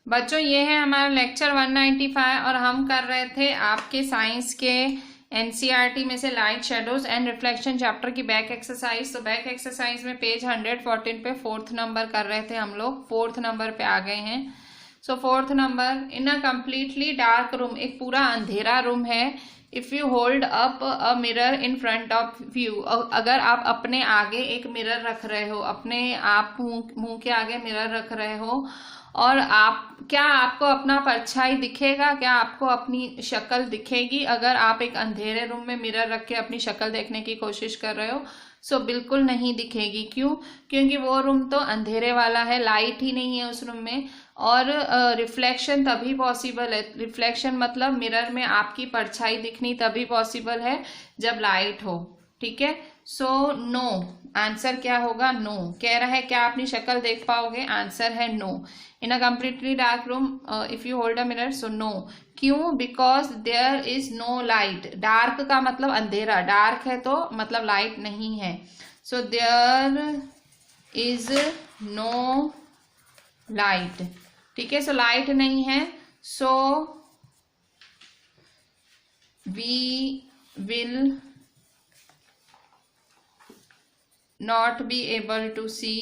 बच्चों ये है हमारा लेक्चर 195 और हम कर रहे थे आपके साइंस के एनसीईआरटी में से light shadows and reflection chapter की बैक एक्सरसाइज। तो बैक एक्सरसाइज में पेज 114 पे 4th नंबर कर रहे थे हम लोग, 4th नंबर पे आ गए हैं। सो 4th number, in a completely dark room, एक पूरा अंधेरा रूम है। If you hold up a mirror in front of you, अगर आप अपने आगे एक मिरर रख रहे हो, अपने आप मुंह के आगे मिरर रख रहे हो और क्या आपको अपना परछाई दिखेगा? क्या आपको अपनी शक्ल दिखेगी अगर आप एक अंधेरे रूम में मिरर रख के अपनी शक्ल देखने की कोशिश कर रहे हो? सो बिल्कुल नहीं दिखेगी। क्यों? क्योंकि वो रूम तो अंधेरे वाला है, लाइट ही नहीं है उस रूम में। और रिफ्लेक्शन तभी पॉसिबल है, रिफ्लेक्शन मतलब मिरर में आपकी परछाई दिखनी तभी पॉसिबल है जब लाइट हो। ठीक है, सो नो, आंसर क्या होगा? नो। कह रहा है क्या अपनी शक्ल देख पाओगे? आंसर है no. In a completely dark room if you hold a mirror, so no. क्यों? Because there is no light. Dark का मतलब अंधेरा, डार्क है तो मतलब लाइट नहीं है। So there is no light. ठीक है, सो लाइट नहीं है, so we will not be able to see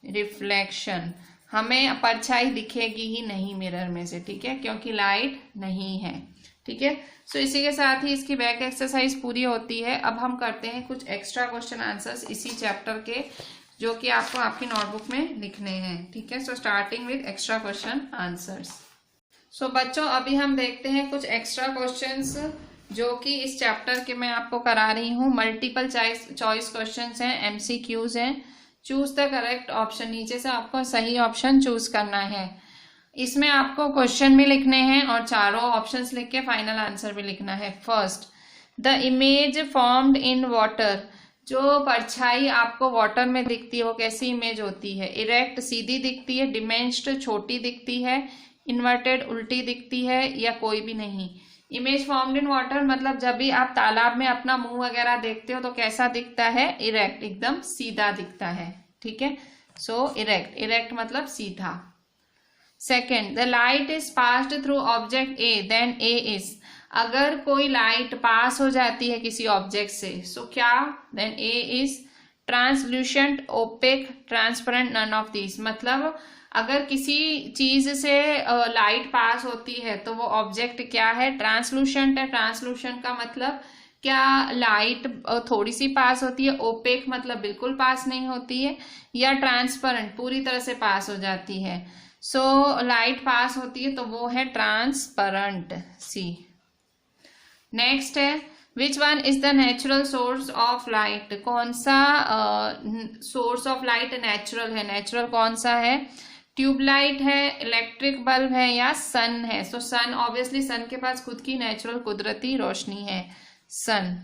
reflection. हमें परछाई दिखेगी ही नहीं मिरर में से, ठीक है, क्योंकि लाइट नहीं है। ठीक है, सो इसी के साथ ही इसकी बैक एक्सरसाइज पूरी होती है। अब हम करते हैं कुछ एक्स्ट्रा क्वेश्चन आंसर्स इसी चैप्टर के, जो कि आपको आपकी नोटबुक में लिखने हैं। ठीक है, so starting with extra question answers. So बच्चों अभी हम देखते हैं कुछ एक्स्ट्रा क्वेश्चंस जो कि इस चैप्टर के मैं आपको करा रही हूँ। मल्टीपल चॉइस क्वेश्चंस हैं, एमसीक्यूज हैं। चूज द करेक्ट ऑप्शन, नीचे से आपको सही ऑप्शन चूज करना है। इसमें आपको क्वेश्चन भी लिखने हैं और चारों ऑप्शंस लिख के फाइनल आंसर भी लिखना है। First, the image formed in water, जो परछाई आपको वाटर में दिखती है वो कैसी इमेज होती है? इरेक्ट सीधी दिखती है, डिमेंस्ड छोटी दिखती है, इन्वर्टेड उल्टी दिखती है, या कोई भी नहीं। इमेज फॉर्म्ड इन वाटर मतलब जब भी आप तालाब में अपना मुंह वगैरह देखते हो तो कैसा दिखता है? इरेक्ट, एकदम सीधा दिखता है। ठीक है, सो इरेक्ट, इरेक्ट मतलब सीधा। Second, the light is passed through object A then A is, अगर कोई लाइट पास हो जाती है किसी ऑब्जेक्ट से, सो क्या? Then A is translucent, opaque, transparent, none of these. मतलब अगर किसी चीज से लाइट पास होती है तो वो ऑब्जेक्ट क्या है? ट्रांसलूशेंट है। ट्रांसलूशेंट का मतलब क्या लाइट थोड़ी सी पास होती है, ओपेक मतलब बिल्कुल पास नहीं होती है, या ट्रांसपेरेंट पूरी तरह से पास हो जाती है। सो लाइट पास होती है तो वो है ट्रांसपेरेंट, सी। नेक्स्ट है, which one is the natural source of light, कौन सा सोर्स ऑफ लाइट नेचुरल है? नेचुरल कौन सा है? ट्यूबलाइट है, इलेक्ट्रिक बल्ब है, या सन है? सो सन, ऑब्वियसली सन के पास खुद की नेचुरल कुदरती रोशनी है, sun.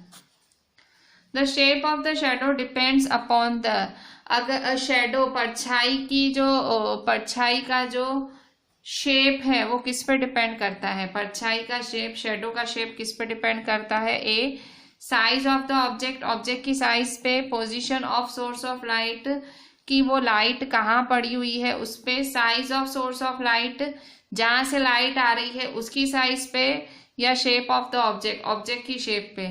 The shape of the shadow depends upon the, अगर शेडो परछाई की जो परछाई का जो शेप है वो किस पे डिपेंड करता है? परछाई का शेप, शेडो का शेप किस पे डिपेंड करता है? A, size of the object, object की साइज पे। Position of source of light, कि वो लाइट कहाँ पड़ी हुई है उस पे। Size of source of light, जहां से लाइट आ रही है उसकी साइज पे, या shape of the object, object की शेप पे।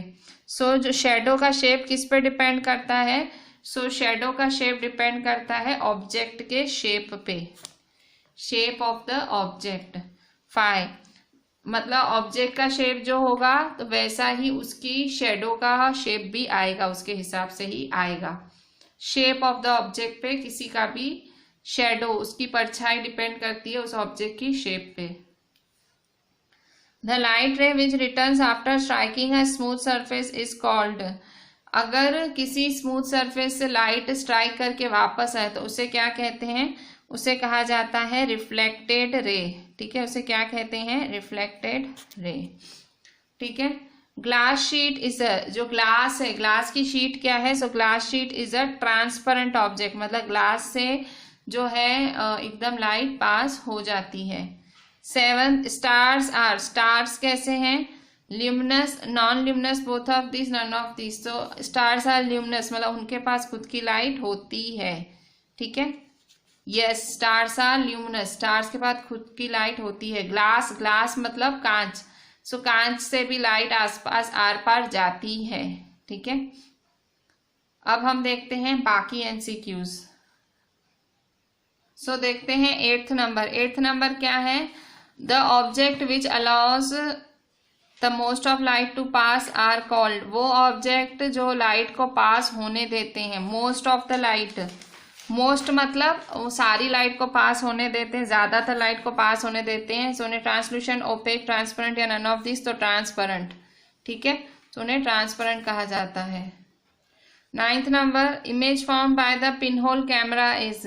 सो जो शेडो का शेप किस पे डिपेंड करता है? सो शेडो का शेप डिपेंड करता है ऑब्जेक्ट के शेप पे, शेप ऑफ द ऑब्जेक्ट। 5, मतलब ऑब्जेक्ट का शेप जो होगा तो वैसा ही उसकी शेडो का शेप भी आएगा, उसके हिसाब से ही आएगा। शेप ऑफ द ऑब्जेक्ट पे किसी का भी शेडो, उसकी परछाई डिपेंड करती है उस ऑब्जेक्ट की शेप पे। द लाइट रे विच returns after striking a smooth surface is called, अगर किसी स्मूथ सरफेस से लाइट स्ट्राइक करके वापस आए तो उसे क्या कहते हैं? उसे कहा जाता है रिफ्लेक्टेड रे। ठीक है, उसे क्या कहते हैं? Reflected ray. ठीक है, ग्लास शीट इज अ, जो ग्लास है, ग्लास की शीट क्या है? So glass sheet is a transparent object, मतलब ग्लास से जो है एकदम लाइट पास हो जाती है। 7, स्टार्स आर, स्टार्स कैसे हैं? Luminous, non luminous, both of this, none of this. तो स्टार्स आर ल्यूमिनस मतलब उनके पास खुद की लाइट होती है। ठीक है, yes, stars are luminous, stars के बाद खुद की लाइट होती है। ग्लास, ग्लास मतलब कांच, सो कांच से भी लाइट आसपास आर पार जाती है, ठीक है। अब हम देखते हैं बाकी एमसीक्यूज। सो देखते हैं एट्थ नंबर। एट्थ नंबर क्या है? The object which allows the most of light to pass are called, वो ऑब्जेक्ट जो लाइट को पास होने देते हैं, most of the light, most मतलब वो सारी लाइट को पास होने देते हैं, ज्यादातर लाइट को पास होने देते हैं। सो उन्हें ट्रांसलूशन, ओपेक, ट्रांसपेरेंट या नन ऑफ दिस, तो ट्रांसपेरेंट, ठीक है, तो उन्हें ट्रांसपेरेंट कहा जाता है। Ninth number, image form by the pinhole camera is,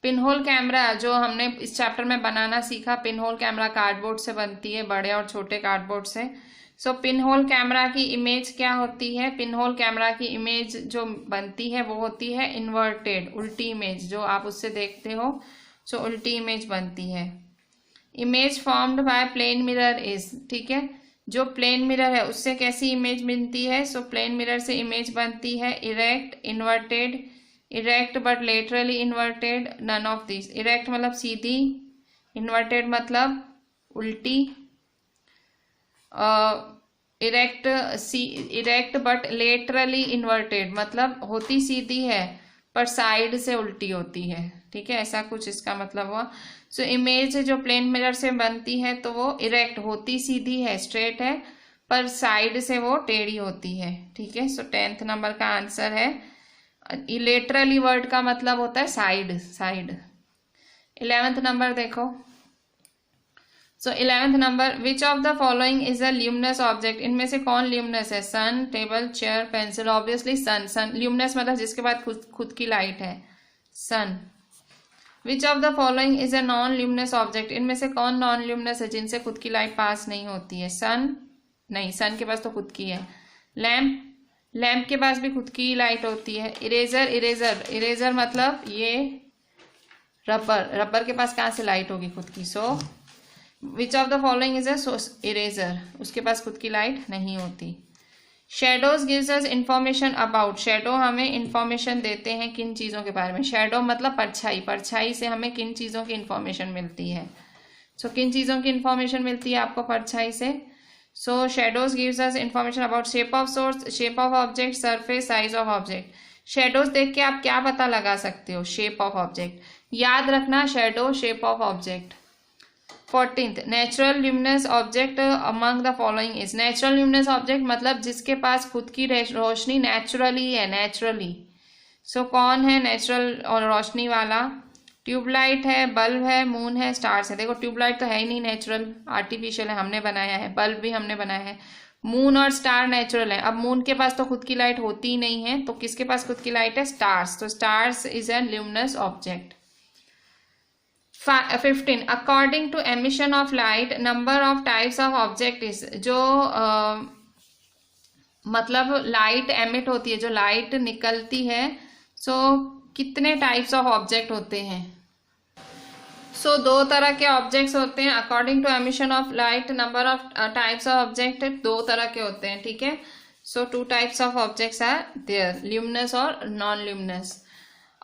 pinhole camera जो हमने इस चैप्टर में बनाना सीखा, पिनहोल कैमरा कार्डबोर्ड से बनती है, बड़े और छोटे कार्डबोर्ड से। सो पिनहोल कैमरा की इमेज क्या होती है? पिनहोल कैमरा की इमेज जो बनती है वो होती है इन्वर्टेड, उल्टी इमेज, जो आप उससे देखते हो, सो उल्टी इमेज बनती है। Image formed by plane mirror is, ठीक है, जो प्लेन मिरर है उससे कैसी इमेज बनती है? सो प्लेन मिरर से इमेज बनती है erect, inverted, erect but laterally inverted, none of this. Erect मतलब सीधी, इन्वर्टेड मतलब उल्टी, इरेक्ट बट लेटरली इन्वर्टेड मतलब होती सीधी है पर साइड से उल्टी होती है, ठीक है, ऐसा कुछ इसका मतलब हुआ। सो इमेज जो प्लेन मिरर से बनती है तो वो इरेक्ट, होती सीधी है, स्ट्रेट है, पर साइड से वो टेढ़ी होती है, ठीक है। सो 10th नंबर का आंसर है। लेटरली वर्ड का मतलब होता है साइड, साइड। 11th नंबर देखो। So 11th number, which of the following is a luminous object, इनमें से कौन ल्यूमिनस है? Sun, table, chair, pencil, obviously sun. Sun luminous मतलब जिसके बाद खुद की लाइट है, sun. Which of the following is a non luminous object, इनमें से कौन नॉन ल्यूमिनस है जिनसे खुद की लाइट पास नहीं होती है? सन नहीं, सन के पास तो खुद की है। लैम्प, लैम्प के पास भी खुद की लाइट होती है। इरेजर, इरेजर, इरेजर मतलब ये रबर, रबर के पास कहाँ से लाइट होगी खुद की? So which of the following is a eraser, उसके पास खुद की लाइट नहीं होती। Shadows gives us information about, shadow हमें इंफॉर्मेशन देते हैं किन चीज़ों के बारे में? शेडो मतलब परछाई, परछाई से हमें किन चीज़ों की इंफॉर्मेशन मिलती है? सो किन चीज़ों की इंफॉर्मेशन मिलती है आपको परछाई से? So shadows gives us information about shape of source, shape of object, surface, size of object. Shadows देख के आप क्या पता लगा सकते हो? शेप ऑफ ऑब्जेक्ट, याद रखना, shadow shape of object. 14th, natural luminous object among the following is, natural luminous object मतलब जिसके पास खुद की रोशनी नेचुरली है, नेचुरली। सो कौन है नेचुरल और रोशनी वाला? ट्यूबलाइट है, बल्ब है, मून है, स्टार्स है। देखो ट्यूबलाइट तो है ही नहीं नेचुरल, आर्टिफिशियल है, हमने बनाया है। बल्ब भी हमने बनाया है। मून और स्टार नेचुरल है। अब मून के पास तो खुद की लाइट होती ही नहीं है, तो किसके पास खुद की लाइट है? स्टार्स, तो stars is a luminous object. 15, according to emission of light number of types of object is, जो मतलब लाइट एमिट होती है, जो लाइट निकलती है, सो कितने टाइप्स ऑफ ऑब्जेक्ट होते हैं? सो दो तरह के ऑब्जेक्ट्स होते हैं। According to emission of light number of types of object दो तरह के होते हैं, ठीक है। So 2 types of objects are there, luminous और non luminous.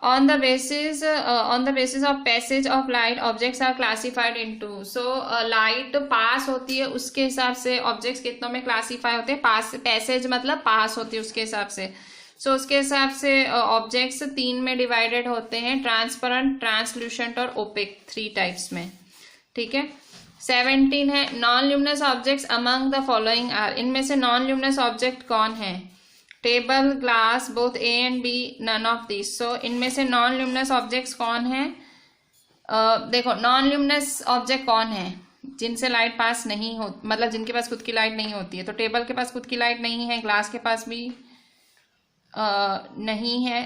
on the basis of passage of light objects are classified into, so light पास होती है उसके हिसाब से ऑब्जेक्ट्स कितनों में क्लासीफाई होते हैं? पैसेज मतलब पास होती है उसके हिसाब से। सो उसके हिसाब से ऑब्जेक्ट्स 3 में डिवाइडेड होते हैं, ट्रांसपेरेंट, ट्रांसल्यूसेंट और ओपेक, 3 टाइप्स में, ठीक है। 17 है, non luminous objects among the following are, इनमें से नॉन ल्यूमिनस ऑब्जेक्ट कौन है? Table, glass, both A and B, none of this. So इनमें से नॉन ल्यूमिनस ऑब्जेक्ट्स कौन है? देखो नॉन ल्यूमिनस ऑब्जेक्ट कौन है जिनसे लाइट पास नहीं हो, मतलब जिनके पास खुद की लाइट नहीं होती है? तो टेबल के पास खुद की लाइट नहीं है, ग्लास के पास भी नहीं है।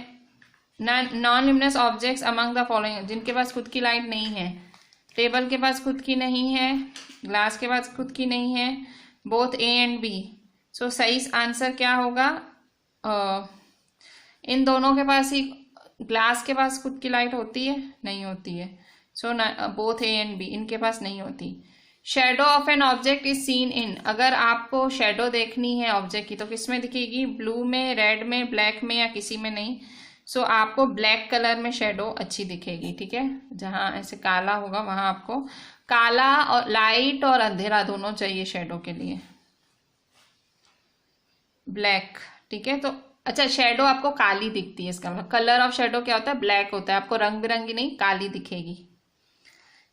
Non luminous objects among the following, जिनके पास खुद की लाइट नहीं है, टेबल के पास खुद की नहीं है, ग्लास के पास खुद की नहीं है, बोथ ए एंड बी। सो सही आंसर क्या होगा? इन दोनों के पास ही, ग्लास के पास खुद की लाइट होती है? नहीं होती है। So both A and B, इनके पास नहीं होती। Shadow of an object is seen in, अगर आपको शेडो देखनी है ऑब्जेक्ट की तो किस में दिखेगी? ब्लू में, रेड में, ब्लैक में या किसी में नहीं? सो आपको ब्लैक कलर में शेडो अच्छी दिखेगी, ठीक है। जहां ऐसे काला होगा वहां आपको काला और लाइट और अंधेरा दोनों चाहिए शेडो के लिए, ब्लैक, ठीक है। तो अच्छा, शेडो आपको काली दिखती है, इसका मतलब कलर ऑफ शेडो क्या होता है, ब्लैक होता है, आपको रंग बिरंगी नहीं काली दिखेगी।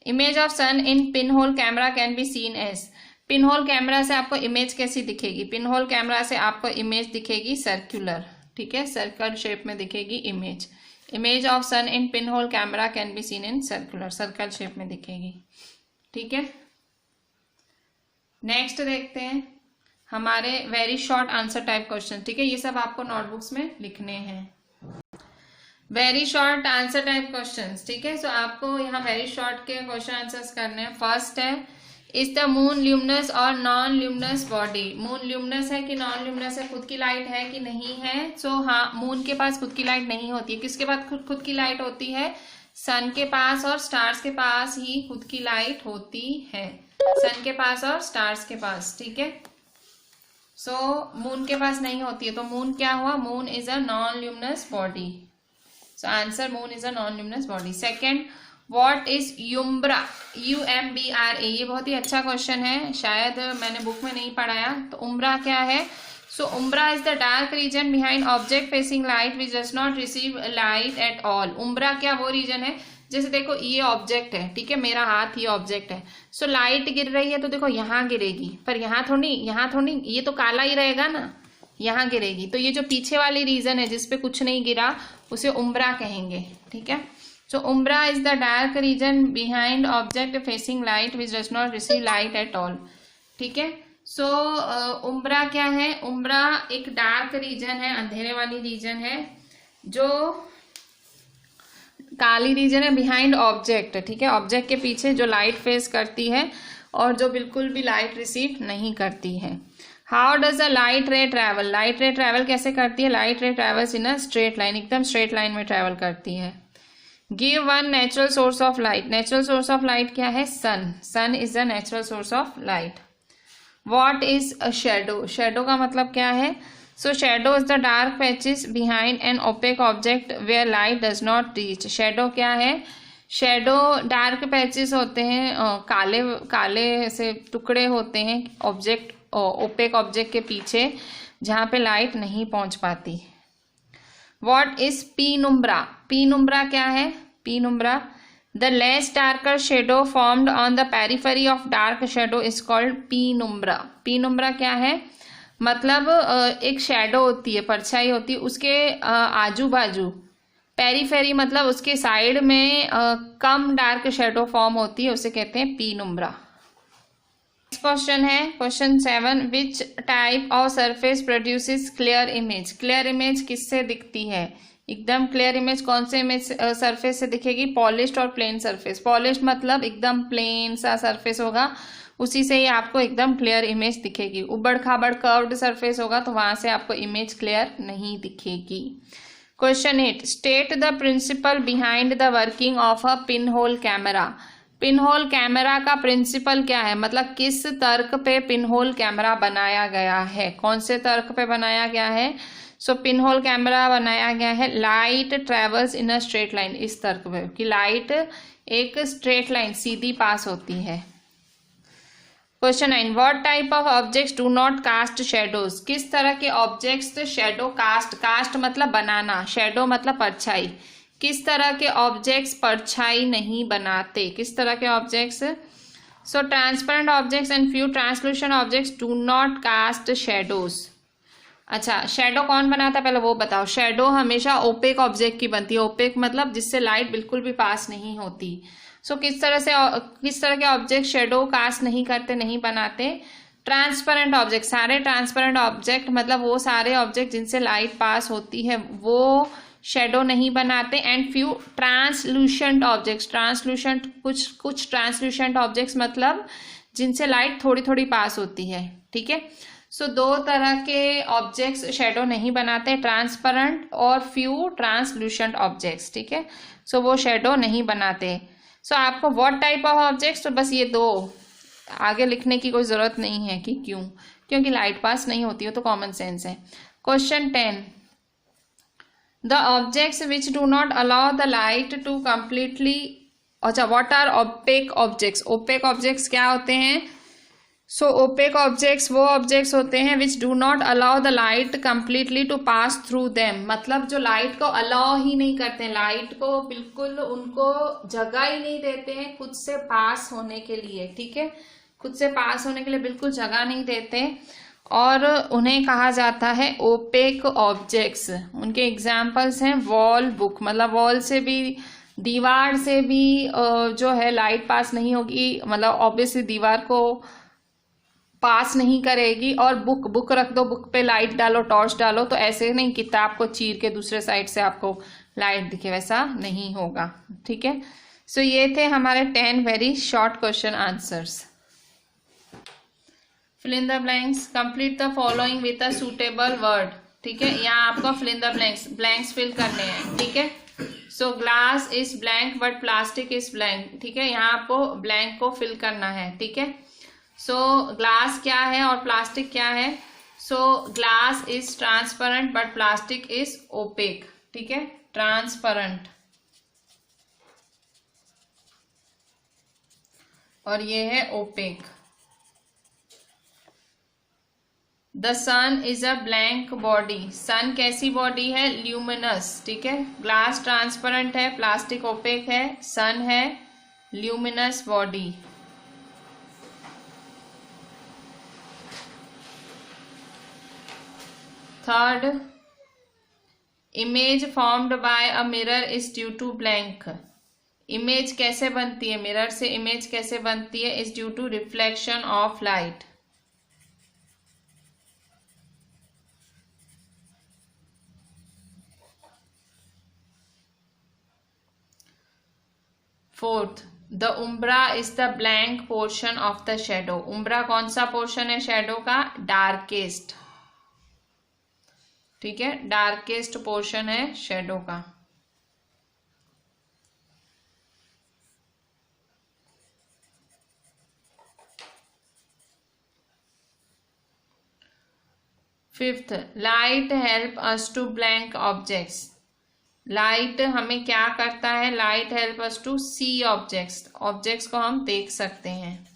Image of sun in pinhole camera can be seen as, pinhole camera से आपको इमेज कैसी दिखेगी, पिन होल कैमरा से आपको इमेज दिखेगी सर्कुलर, ठीक है, सर्कल शेप में दिखेगी image. Image of sun in pinhole camera can be seen in circular, circle shape में दिखेगी, ठीक है। नेक्स्ट देखते हैं हमारे very short answer type question, ठीक है। ये सब आपको नोटबुक्स में लिखने हैं, very short answer type questions, ठीक है। सो आपको यहाँ वेरी शॉर्ट के क्वेश्चन आंसर्स करने हैं। फर्स्ट है, इज द मून ल्यूमिनस और non luminous body, moon luminous है कि नॉन ल्यूमिनस है, खुद की लाइट है कि नहीं है। सो हाँ, मून के पास खुद की लाइट नहीं होती है, किसके पास खुद की लाइट होती है, सन के पास और स्टार्स के पास ही खुद की लाइट होती है, सन के पास और स्टार्स के पास, ठीक है। सो मून के पास नहीं होती है, तो मून क्या हुआ, moon is a non luminous body. So answer moon is a non luminous body. Second, what is umbra, UMBRA, ये बहुत ही अच्छा क्वेश्चन है, शायद मैंने बुक में नहीं पढ़ाया। तो उम्ब्रा क्या है, so umbra is the dark region behind object facing light which does not receive light at all. Umbra क्या वो रीजन है, जैसे देखो ये ऑब्जेक्ट है, ठीक है, मेरा हाथ ये ऑब्जेक्ट है। सो लाइट गिर रही है तो देखो यहाँ गिरेगी, पर यहाँ थोड़ी, ये तो काला ही रहेगा ना, यहाँ गिरेगी। तो ये जो पीछे वाली रीजन है जिसपे कुछ नहीं गिरा उसे उम्ब्रा कहेंगे, ठीक है। So umbra is the dark region behind object facing light which does not receive light at all, ठीक है। सो उम्ब्रा क्या है, उम्ब्रा एक डार्क रीजन है, अंधेरे वाली रीजन है, जो काली रीजन है बिहाइंड ऑब्जेक्ट, ठीक है, ऑब्जेक्ट के पीछे जो लाइट फेस करती है और जो बिल्कुल भी लाइट रिसीव नहीं करती है। How does a light ray travel, light ray travel कैसे करती है, light ray travels in a straight line, एकदम स्ट्रेट लाइन में ट्रेवल करती है। Give one natural source of light, natural source of light क्या है, sun, sun is the natural source of light. What is a shadow, shadow का मतलब क्या है, so shadow is the dark patches behind an opaque object where light does not reach. Shadow क्या है, shadow dark patches होते हैं, काले काले से टुकड़े होते हैं ऑब्जेक्ट, ओपेक ऑब्जेक्ट के पीछे जहां पे लाइट नहीं पहुंच पाती। व्हाट इज पीनुम्ब्रा, पीनुम्ब्रा क्या है, penumbra the less darker shadow formed on the periphery of dark shadow is called penumbra. Penumbra क्या है, मतलब एक शेडो होती है, परछाई होती है, उसके आजू बाजू, पेरीफेरी मतलब उसके साइड में कम डार्क शेडो फॉर्म होती है, उसे कहते हैं पीनुम्ब्रा। नेक्स्ट क्वेश्चन है question 7, which type of surface produces clear image, clear image किससे दिखती है, एकदम क्लियर इमेज कौन से इमेज सरफेस से दिखेगी, पॉलिश्ड और प्लेन सरफेस। पॉलिश्ड मतलब एकदम प्लेन सा सरफेस होगा, उसी से ही आपको एकदम क्लियर इमेज दिखेगी। उबड़ खाबड़ कर्व्ड सरफेस होगा तो वहां से आपको इमेज क्लियर नहीं दिखेगी। Question 8, state the principle behind the working of a pin hole camera. Pin hole camera का प्रिंसिपल क्या है, मतलब किस तर्क पे पिन होल कैमरा बनाया गया है, कौन से तर्क पे बनाया गया है। सो पिन होल कैमरा बनाया गया है light travels in a straight line, इस तर्क पे कि लाइट एक स्ट्रेट लाइन सीधी पास होती है। Question 9, what type of objects do not cast shadows, किस तरह के ऑब्जेक्ट्स शेडो कास्ट, कास्ट मतलब बनाना, शेडो मतलब परछाई, किस तरह के ऑब्जेक्ट्स परछाई नहीं बनाते, किस तरह के objects. So transparent objects and few translucent objects do not cast shadows. अच्छा, शेडो कौन बनाता है पहले वो बताओ। शेडो हमेशा ओपेक ऑब्जेक्ट की बनती है, ओपेक मतलब जिससे लाइट बिल्कुल भी पास नहीं होती। सो किस तरह के ऑब्जेक्ट शेडो कास्ट नहीं करते, नहीं बनाते, ट्रांसपेरेंट ऑब्जेक्ट, सारे ट्रांसपेरेंट ऑब्जेक्ट मतलब वो सारे ऑब्जेक्ट जिनसे लाइट पास होती है वो शेडो नहीं बनाते। एंड फ्यू ट्रांसलूशेंट ऑब्जेक्ट्स, ट्रांसलूशेंट कुछ ट्रांसलूशेंट ऑब्जेक्ट्स मतलब जिनसे लाइट थोड़ी थोड़ी पास होती है, ठीक है। सो दो तरह के ऑब्जेक्ट्स शेडो नहीं बनाते, ट्रांसपेरेंट और फ्यू ट्रांसलूशेंट ऑब्जेक्ट्स, ठीक है। सो वो शेडो नहीं बनाते। सो आपको व्हाट टाइप ऑफ ऑब्जेक्ट्स, तो बस ये दो, आगे लिखने की कोई जरूरत नहीं है कि क्यों, क्योंकि लाइट पास नहीं होती है तो कॉमन सेंस है। Question 10, the objects which do not allow the light to completely, अच्छा what are opaque objects, opaque objects क्या होते हैं? सो ओपेक ऑब्जेक्ट्स वो ऑब्जेक्ट्स होते हैं which do not allow the light completely to pass through them, मतलब जो light को अलाउ ही नहीं करते हैं, लाइट को बिल्कुल उनको जगह ही नहीं देते हैं खुद से पास होने के लिए, ठीक है, खुद से पास होने के लिए बिल्कुल जगह नहीं देते, और उन्हें कहा जाता है ओपेक ऑब्जेक्ट्स। उनके एग्जाम्पल्स हैं वॉल, बुक, मतलब वॉल से भी, दीवार से भी जो है लाइट पास नहीं होगी, मतलब ऑब्वियसली दीवार को पास नहीं करेगी, और बुक, बुक रख दो, बुक पे लाइट डालो, टॉर्च डालो, तो ऐसे नहीं किताब को चीर के दूसरे साइड से आपको लाइट दिखे, वैसा नहीं होगा, ठीक है। सो ये थे हमारे 10 very short question answers. Fill in the blanks, complete the following with a suitable word, ठीक है, यहाँ आपको fill in the blanks, blanks fill करने हैं, ठीक है। So glass is blank but plastic is blank, ठीक है, यहाँ आपको ब्लैंक को फिल करना है, ठीक है। सो ग्लास क्या है और प्लास्टिक क्या है? So glass is transparent but plastic is opaque, ठीक है, ट्रांसपेरेंट, और ये है opaque. The sun is a blank body, sun कैसी बॉडी है? ल्यूमिनस, ठीक है, ग्लास ट्रांसपेरेंट है, प्लास्टिक ओपेक है, सन है luminous body. Third, image formed by a mirror is due to blank, image कैसे बनती है, मिरर से इमेज कैसे बनती है? Is due to reflection of light. Fourth, the umbra is the blank portion of the shadow, umbra कौन सा portion है शेडो का? डार्केस्ट, ठीक है, डार्केस्ट पोर्शन है शेडो का। Fifth, light help us to blank objects, light हमें क्या करता है? Light help us to see objects, objects को हम देख सकते हैं।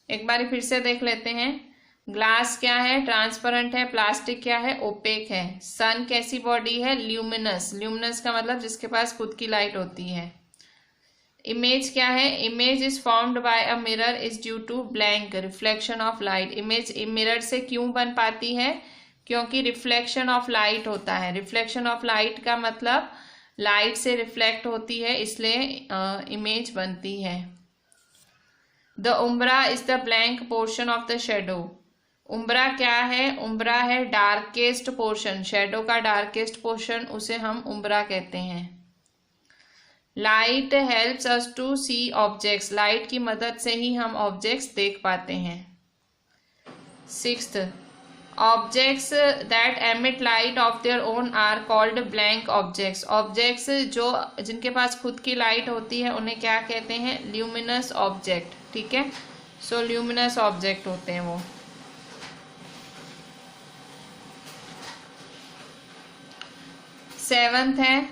एक बार फिर से देख लेते हैं। ग्लास क्या है? ट्रांसपेरेंट है। प्लास्टिक क्या है? ओपेक है। सन कैसी बॉडी है? ल्यूमिनस, ल्यूमिनस का मतलब जिसके पास खुद की लाइट होती है। इमेज क्या है? Image is formed by a mirror is due to blank reflection of light, image mirror से क्यों बन पाती है? क्योंकि रिफ्लेक्शन ऑफ लाइट होता है। रिफ्लेक्शन ऑफ लाइट का मतलब लाइट से रिफ्लेक्ट होती है, इसलिए इमेज बनती है। The umbra is the blank portion of the shadow, umbra क्या है? उम्ब्रा है डार्केस्ट पोर्शन, शेडो का डार्केस्ट पोर्शन, उसे हम उम्ब्रा कहते हैं। Light helps us to see objects, light की मदद से ही हम ऑब्जेक्ट्स देख पाते हैं। Sixth, objects that emit light of their own are called blank objects, objects जो जिनके पास खुद की लाइट होती है उन्हें क्या कहते हैं? ल्यूमिनस ऑब्जेक्ट, ठीक है। सो ल्यूमिनस ऑब्जेक्ट होते हैं वो। सेवंथ है,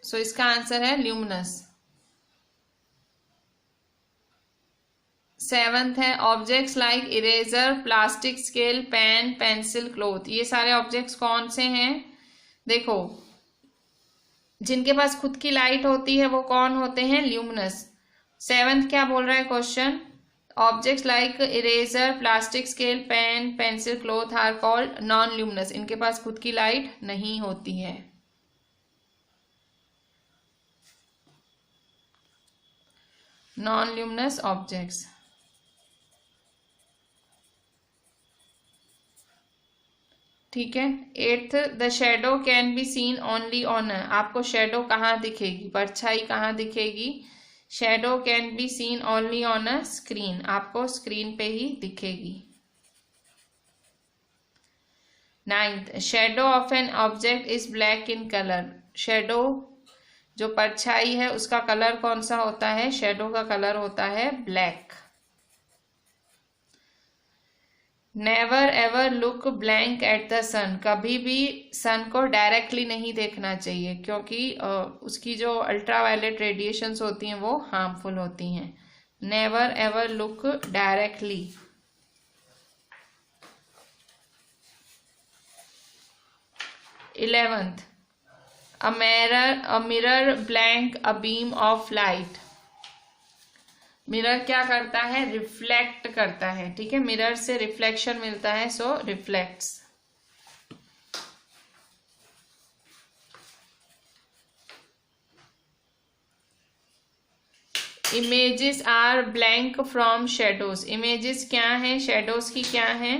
सो इसका आंसर है ल्यूमिनस। सेवंथ है, objects like eraser, plastic scale, pen, pencil, cloth, ये सारे ऑब्जेक्ट्स कौन से हैं? देखो, जिनके पास खुद की लाइट होती है वो कौन होते हैं? ल्यूमिनस। सेवंथ क्या बोल रहा है question? Objects like eraser, plastic scale, pen, pencil, cloth are called non luminous, इनके पास खुद की लाइट नहीं होती है। Non luminous objects. ठीक है। Eighth, the shadow can be seen only on, आपको शेडो कहाँ दिखेगी? परछाई कहाँ दिखेगी? Shadow can be seen only on a screen, आपको स्क्रीन पे ही दिखेगी। Ninth, shadow of an object is black in colour, shadow जो परछाई है उसका कलर कौन सा होता है? शेडो का कलर होता है black. Never ever look blank at the sun, कभी भी सन को डायरेक्टली नहीं देखना चाहिए क्योंकि उसकी जो अल्ट्रावायलेट रेडिएशंस होती हैं वो हार्मफुल होती हैं। Never ever look directly. 11th, a mirror blank a beam of light। Mirror क्या करता है? रिफ्लेक्ट करता है, ठीक है, मिरर से रिफ्लेक्शन मिलता है, so reflects. Images are blank from shadows, images क्या हैं? शेडोज की क्या हैं?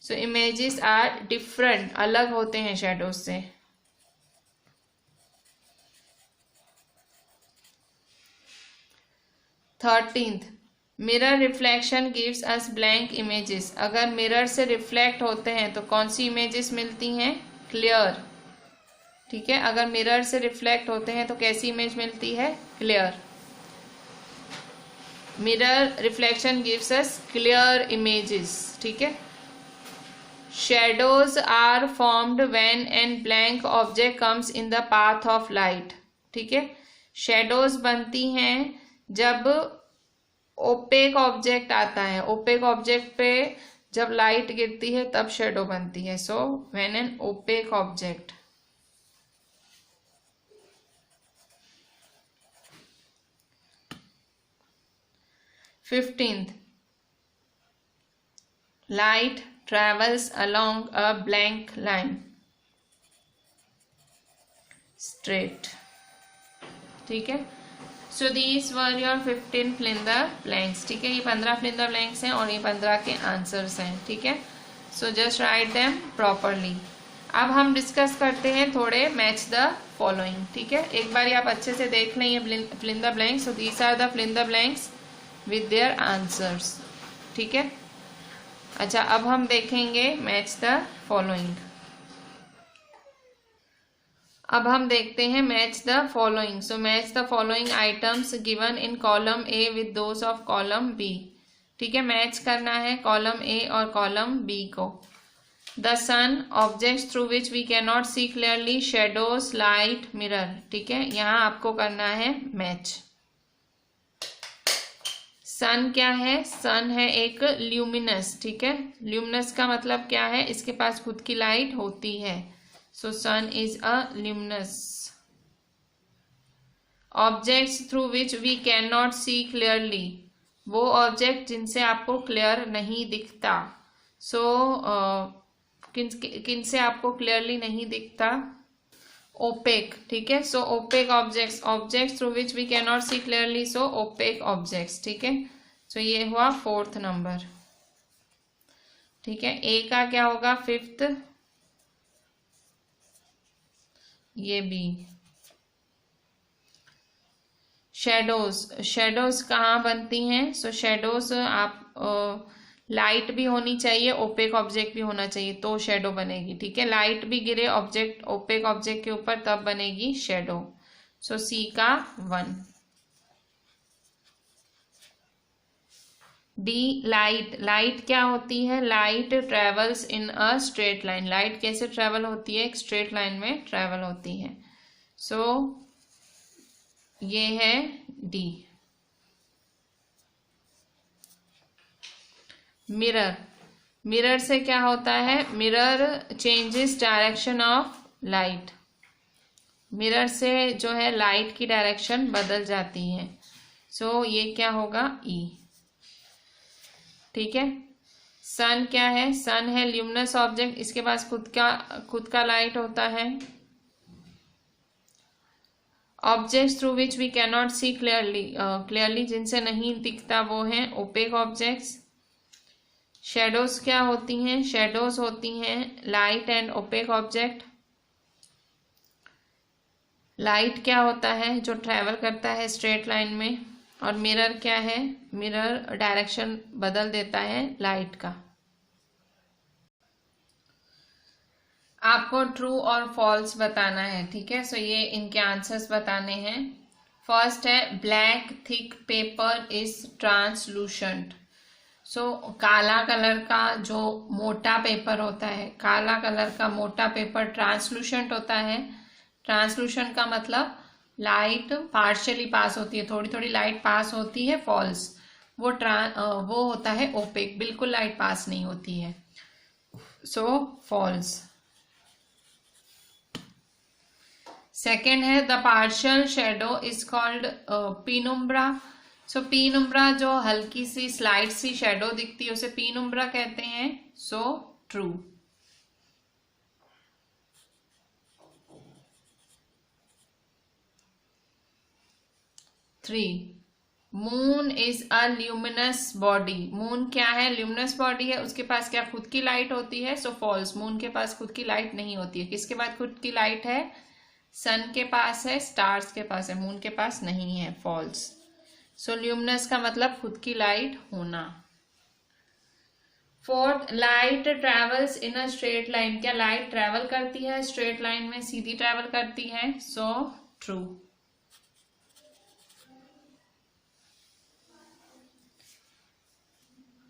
सो इमेजेस आर डिफरेंट, अलग होते हैं शेडोज से। थर्टींथ, मिरर रिफ्लेक्शन गिव्स अस ब्लैंक इमेजेस, अगर मिरर से रिफ्लेक्ट होते हैं तो कौन सी इमेजेस मिलती हैं? क्लियर, ठीक है, अगर मिरर से रिफ्लेक्ट होते हैं तो कैसी इमेज मिलती है? Clear. Mirror reflection gives us clear images, ठीक है। Shadows are formed when an blank object comes in the path of light, ठीक है, शेडोज बनती हैं जब ओपेक ऑब्जेक्ट आता है, ओपेक ऑब्जेक्ट पे जब लाइट गिरती है तब शेडो बनती है, so when an opaque object. Fifteenth, light travels along a blank line, straight, ठीक है। So these were your 15 fill in the blanks, ठीक है, ये 15 fill in the blanks हैं और ये 15 के आंसर्स हैं, ठीक है। So just write them properly. अब हम डिस्कस करते हैं थोड़े मैच द फॉलोइंग, ठीक है, एक बार आप अच्छे से देख लें ये fill in the blanks। So these are the fill in the blanks with their answers, ठीक है। अच्छा, अब हम देखेंगे मैच द फॉलोइंग। अब हम देखते हैं match the following. So match the following items given in column A with those of column B, ठीक है, मैच करना है कॉलम ए और कॉलम बी को। The sun, objects through which we can not see clearly, shadows, light, mirror, ठीक है, यहाँ आपको करना है मैच। सन क्या है? सन है एक ल्यूमिनस, ठीक है, ल्यूमिनस का मतलब क्या है? इसके पास खुद की लाइट होती है, so sun is a luminous. Objects through which we can not see clearly, वो ऑब्जेक्ट जिनसे आपको क्लियर नहीं दिखता, सो किन से आपको क्लियरली नहीं दिखता? ओपेक, ठीक है, so opaque objects, objects through which we can not see clearly, so opaque objects, ठीक है। सो ये हुआ 4th नंबर, ठीक है। ए का क्या होगा? 5th, ये बी। शेडोज, शेडोज कहाँ बनती हैं? सो शेडोज आप लाइट भी होनी चाहिए, ओपेक ऑब्जेक्ट भी होना चाहिए तो शेडो बनेगी, ठीक है, लाइट भी गिरे ऑब्जेक्ट ओपेक ऑब्जेक्ट के ऊपर तब बनेगी शेडो। सो सी का 1। डी, लाइट, लाइट क्या होती है? Light travels in a straight line, light कैसे ट्रेवल होती है? एक स्ट्रेट लाइन में ट्रेवल होती है, सो ये है डी। मिरर, मिरर से क्या होता है? Mirror changes direction of light, mirror से जो है लाइट की डायरेक्शन बदल जाती है, सो ये क्या होगा? ई, ठीक है। सन क्या है? सन है ल्यूमिनस ऑब्जेक्ट, इसके पास खुद का लाइट होता है। Objects through which we can not see clearly, clearly जिनसे नहीं दिखता वो हैं ओपेक ऑब्जेक्ट्स। शेडोज क्या होती हैं? शेडोज होती हैं light and opaque object. Light क्या होता है? जो ट्रेवल करता है स्ट्रेट लाइन में। और मिरर क्या है? मिरर डायरेक्शन बदल देता है लाइट का। आपको ट्रू और फॉल्स बताना है, ठीक है। सो ये इनके आंसर्स बताने हैं। फर्स्ट है black thick paper is translucent. So काला कलर का जो मोटा पेपर होता है, काला कलर का मोटा पेपर ट्रांसलूसेंट होता है। ट्रांसलूसेंट का मतलब लाइट पार्शियली पास होती है, थोड़ी थोड़ी लाइट पास होती है। फॉल्स वो होता है ओपेक, बिल्कुल लाइट पास नहीं होती है। So false. सेकेंड है the partial shadow is called penumbra. So penumbra जो हल्की सी स्लाइट सी शेडो दिखती है उसे पीनुम्ब्रा कहते हैं। So true. 3 moon is a luminous body. Moon क्या है? ल्यूमिनस बॉडी है, उसके पास क्या खुद की लाइट होती है? So false. मून के पास खुद की लाइट नहीं होती है। किसके पास खुद की लाइट है? सन के पास है, स्टार्स के पास है, मून के पास नहीं है। फॉल्स। सो ल्यूमिनस का मतलब खुद की लाइट होना। 4th light travels in a straight line. क्या लाइट ट्रेवल करती है स्ट्रेट लाइन में? सीधी ट्रेवल करती है। So true.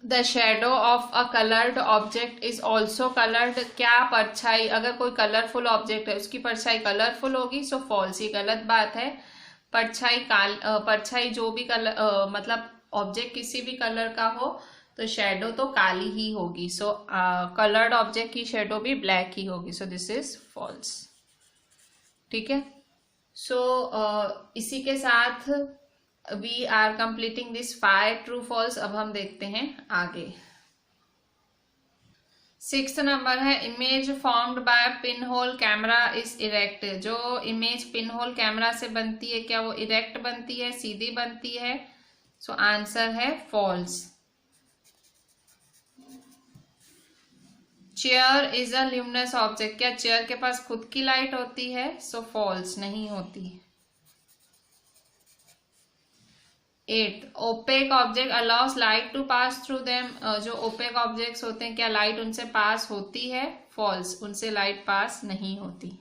The shadow of a coloured object is also coloured. क्या परछाई, अगर कोई कलरफुल ऑब्जेक्ट है उसकी परछाई कलरफुल होगी? सो फॉल्स। ये गलत बात है। परछाई जो भी कलर मतलब ऑब्जेक्ट किसी भी कलर का हो तो शेडो तो काली ही होगी। सो कलर्ड ऑब्जेक्ट की शेडो भी ब्लैक ही होगी। So this is false. ठीक है। सो इसी के साथ we are completing this 5 true false. अब हम देखते हैं आगे। 6th नंबर है image formed by pinhole camera is erect. जो इमेज पिन होल कैमरा से बनती है क्या वो इरेक्ट बनती है, सीधी बनती है? सो आंसर है false. Chair is a luminous object. क्या चेयर के पास खुद की लाइट होती है? सो फॉल्स, नहीं होती। 8 opaque object allows light to pass through them. जो ओपेक ऑब्जेक्ट्स होते हैं क्या लाइट उनसे पास होती है? फॉल्स, उनसे लाइट पास नहीं होती।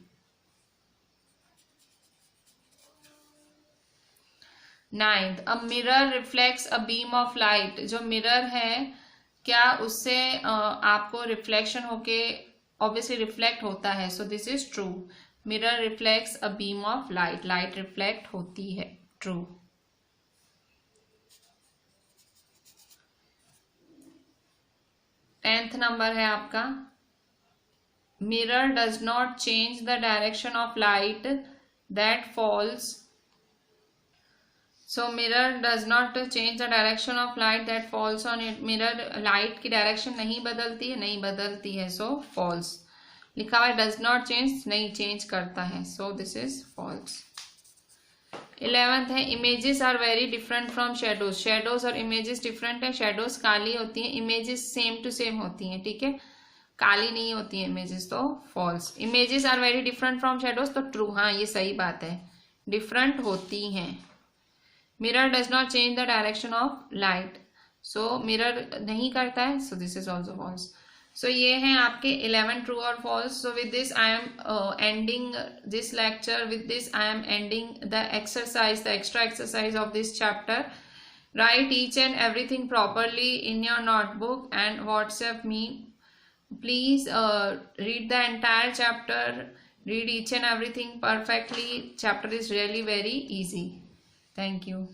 9th a mirror reflects a beam of light. जो मिरर है क्या उससे आपको रिफ्लेक्शन होके ऑब्वियसली रिफ्लेक्ट होता है। So this is true. Mirror reflects a beam of light, light reflect होती है। ट्रू। 10th नंबर है आपका mirror does not change the direction of light that falls. So mirror does not change the direction of light that falls on it. Mirror light की डायरेक्शन नहीं बदलती है, नहीं बदलती है। So false. लिखा हुआ है डज नॉट चेंज, नहीं चेंज करता है। So this is false. 11th है images are very different from shadows. Shadows और इमेजेस डिफरेंट है। शेडोज काली होती हैं, इमेजेस सेम टू सेम होती हैं। ठीक है, काली नहीं होती है इमेजेस। तो false. Images are very different from shadows तो ट्रू। हाँ, ये सही बात है, डिफरेंट होती हैं। Mirror does not change the direction of light. So mirror नहीं करता है। So this is also false. So ये हैं आपके 11 ट्रू और false. So with this I am ending this lecture. With this I am ending the exercise, the extra exercise of this chapter. Write each and everything properly in your notebook and WhatsApp me. Please read the entire chapter. Read each and everything perfectly. Chapter is really very easy. Thank you.